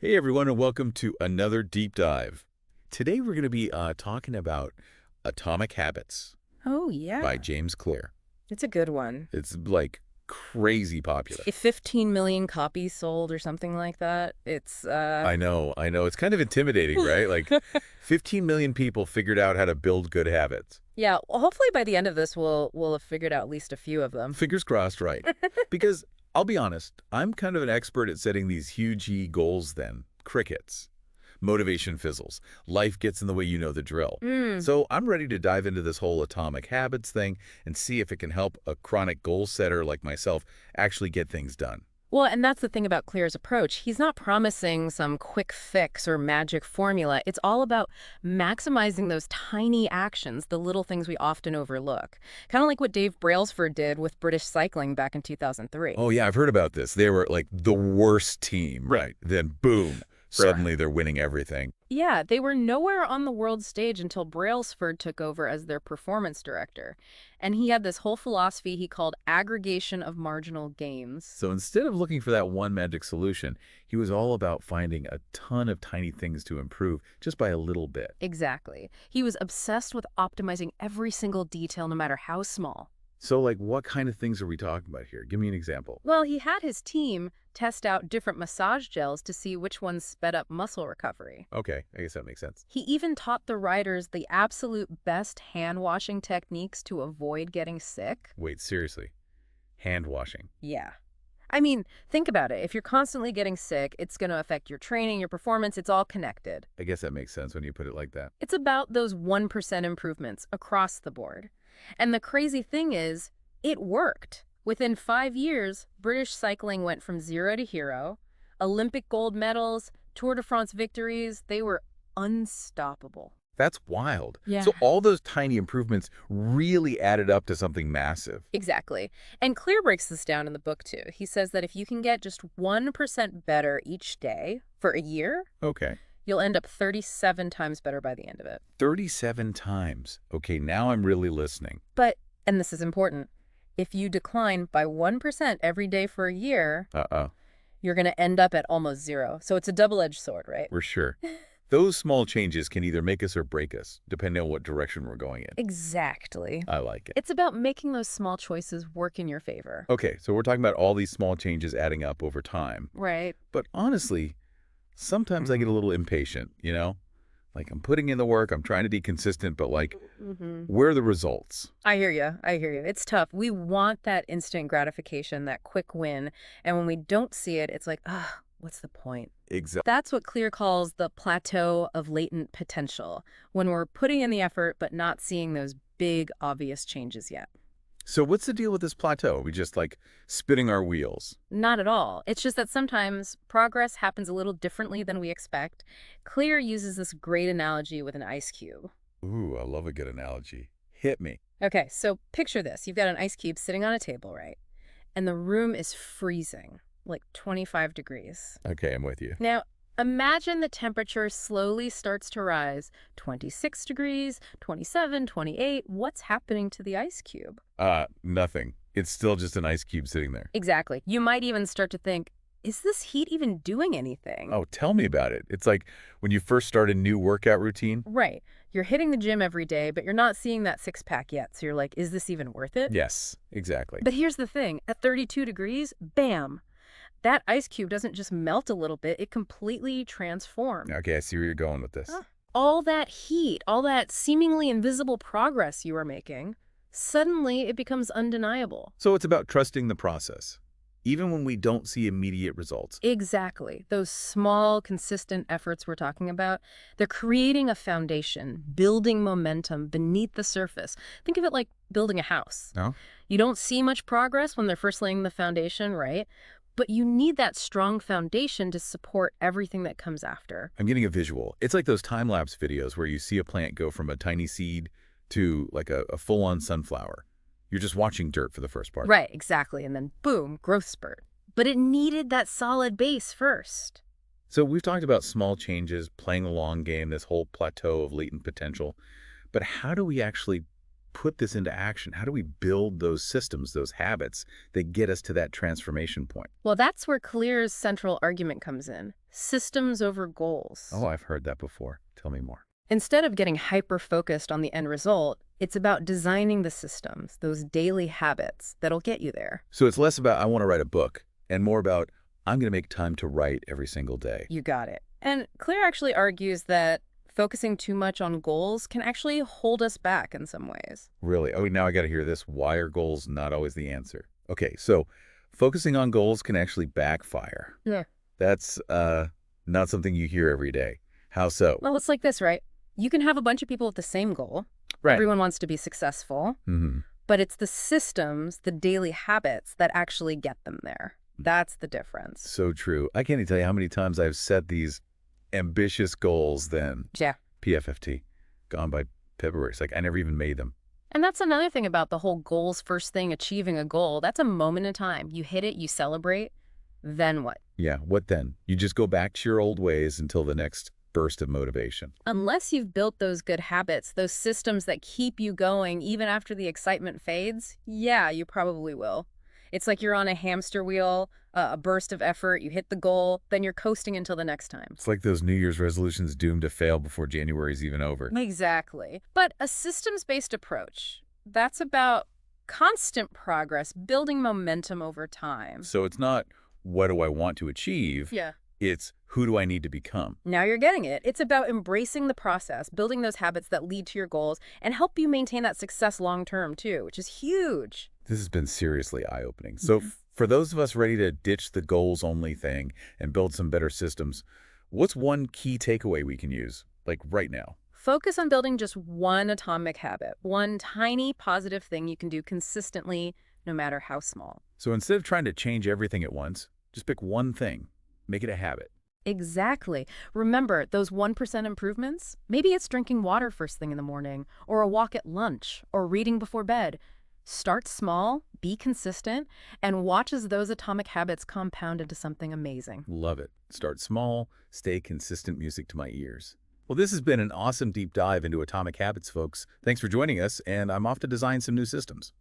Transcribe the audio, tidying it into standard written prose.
Hey everyone, and welcome to another deep dive. Today we're going to be talking about Atomic Habits Oh, by yeah. James Clear. It's a good one. It's like crazy popular. If 15 million copies sold or something like that, it's I know. It's kind of intimidating, right? Like 15 million people figured out how to build good habits. Yeah, well, hopefully by the end of this we'll have figured out at least a few of them. Fingers crossed, right? Because I'll be honest, I'm kind of an expert at setting these huge goals then. Crickets. Motivation fizzles. Life gets in the way, you know the drill. Mm. So I'm ready to dive into this whole atomic habits thing and see if it can help a chronic goal setter like myself actually get things done. Well, and that's the thing about Clear's approach. He's not promising some quick fix or magic formula. It's all about maximizing those tiny actions, the little things we often overlook. Kind of like what Dave Brailsford did with British cycling back in 2003. Oh yeah, I've heard about this. They were like the worst team, right? Then boom, suddenly they're winning everything. Yeah, they were nowhere on the world stage until Brailsford took over as their performance director. And he had this whole philosophy he called aggregation of marginal gains. So instead of looking for that one magic solution, he was all about finding a ton of tiny things to improve just by a little bit. Exactly. He was obsessed with optimizing every single detail, no matter how small. So like what kind of things are we talking about here? Give me an example. Well, he had his team test out different massage gels to see which ones sped up muscle recovery. Okay, I guess that makes sense. He even taught the riders the absolute best hand-washing techniques to avoid getting sick. Wait, seriously. Hand washing. Yeah. I mean, think about it. If you're constantly getting sick, it's going to affect your training, your performance. It's all connected. I guess that makes sense when you put it like that. It's about those 1% improvements across the board. And the crazy thing is, it worked. Within 5 years, British cycling went from zero to hero. Olympic gold medals, Tour de France victories, they were unstoppable. That's wild. Yeah. So all those tiny improvements really added up to something massive. Exactly. And Clear breaks this down in the book, too. He says that if you can get just 1% better each day for a year, Okay. you'll end up 37 times better by the end of it. 37 times. Okay, now I'm really listening. But, and this is important, if you decline by 1% every day for a year, Uh-oh. you're going to end up at almost zero. So it's a double-edged sword, right? We're sure. Those small changes can either make us or break us, depending on what direction we're going in. Exactly. I like it. It's about making those small choices work in your favor. Okay, so we're talking about all these small changes adding up over time. Right. But honestly, sometimes I get a little impatient, you know? Like I'm putting in the work, I'm trying to be consistent, but like, where are the results? I hear you. I hear you. It's tough. We want that instant gratification, that quick win. And when we don't see it, it's like, what's the point? Exactly. That's what Clear calls the plateau of latent potential, when we're putting in the effort but not seeing those big, obvious changes yet. So what's the deal with this plateau? Are we just like spinning our wheels? Not at all. It's just that sometimes progress happens a little differently than we expect. Clear uses this great analogy with an ice cube. Ooh, I love a good analogy. Hit me. Okay, so picture this. You've got an ice cube sitting on a table, right? And the room is freezing, like 25 degrees. Okay, I'm with you. Now, imagine the temperature slowly starts to rise. 26 degrees, 27, 28. What's happening to the ice cube? Nothing. It's still just an ice cube sitting there. Exactly. You might even start to think, is this heat even doing anything? Oh, tell me about it. It's like when you first start a new workout routine. Right. You're hitting the gym every day, but you're not seeing that six-pack yet. So you're like, is this even worth it? Yes, exactly. But here's the thing. At 32 degrees, bam. That ice cube doesn't just melt a little bit, it completely transforms. Okay, I see where you're going with this. All that heat, all that seemingly invisible progress you are making, suddenly it becomes undeniable. So it's about trusting the process, even when we don't see immediate results. Exactly. Those small, consistent efforts we're talking about, they're creating a foundation, building momentum beneath the surface. Think of it like building a house. No? You don't see much progress when they're first laying the foundation, right? But you need that strong foundation to support everything that comes after. I'm getting a visual. It's like those time-lapse videos where you see a plant go from a tiny seed to like a full-on sunflower. You're just watching dirt for the first part. Right, exactly. And then boom, growth spurt. But it needed that solid base first. So we've talked about small changes, playing the long game, this whole plateau of latent potential. But how do we actually put this into action? How do we build those systems, those habits that get us to that transformation point? Well, that's where Clear's central argument comes in. Systems over goals. Oh, I've heard that before. Tell me more. Instead of getting hyper-focused on the end result, it's about designing the systems, those daily habits that'll get you there. So it's less about I want to write a book and more about I'm going to make time to write every single day. You got it. And Clear actually argues that focusing too much on goals can actually hold us back in some ways. Really? Oh, now I got to hear this. Why are goals not always the answer? Okay, so focusing on goals can actually backfire. Yeah. That's not something you hear every day. How so? Well, it's like this, right? You can have a bunch of people with the same goal. Right. Everyone wants to be successful. Mm-hmm. But it's the systems, the daily habits that actually get them there. That's the difference. So true. I can't even tell you how many times I've set these ambitious goals then. Yeah. PFFT. Gone by February. It's like I never even made them. And that's another thing about the whole goals first thing, achieving a goal. That's a moment in time. You hit it, you celebrate, then what? Yeah, what then? You just go back to your old ways until the next burst of motivation. Unless you've built those good habits, those systems that keep you going even after the excitement fades, yeah, you probably will. It's like you're on a hamster wheel, a burst of effort, you hit the goal, then you're coasting until the next time. It's like those New Year's resolutions doomed to fail before January's even over. Exactly. But a systems-based approach, that's about constant progress, building momentum over time. So it's not what do I want to achieve? Yeah. It's who do I need to become? Now you're getting it. It's about embracing the process, building those habits that lead to your goals, and help you maintain that success long-term too, which is huge. This has been seriously eye-opening. So for those of us ready to ditch the goals-only thing and build some better systems, what's one key takeaway we can use, like right now? Focus on building just one atomic habit, one tiny positive thing you can do consistently, no matter how small. So instead of trying to change everything at once, just pick one thing. Make it a habit. Exactly. Remember, those 1% improvements? Maybe it's drinking water first thing in the morning, or a walk at lunch, or reading before bed. Start small, be consistent, and watch as those atomic habits compound into something amazing. Love it. Start small, stay consistent music to my ears. Well, this has been an awesome deep dive into atomic habits, folks. Thanks for joining us, and I'm off to design some new systems.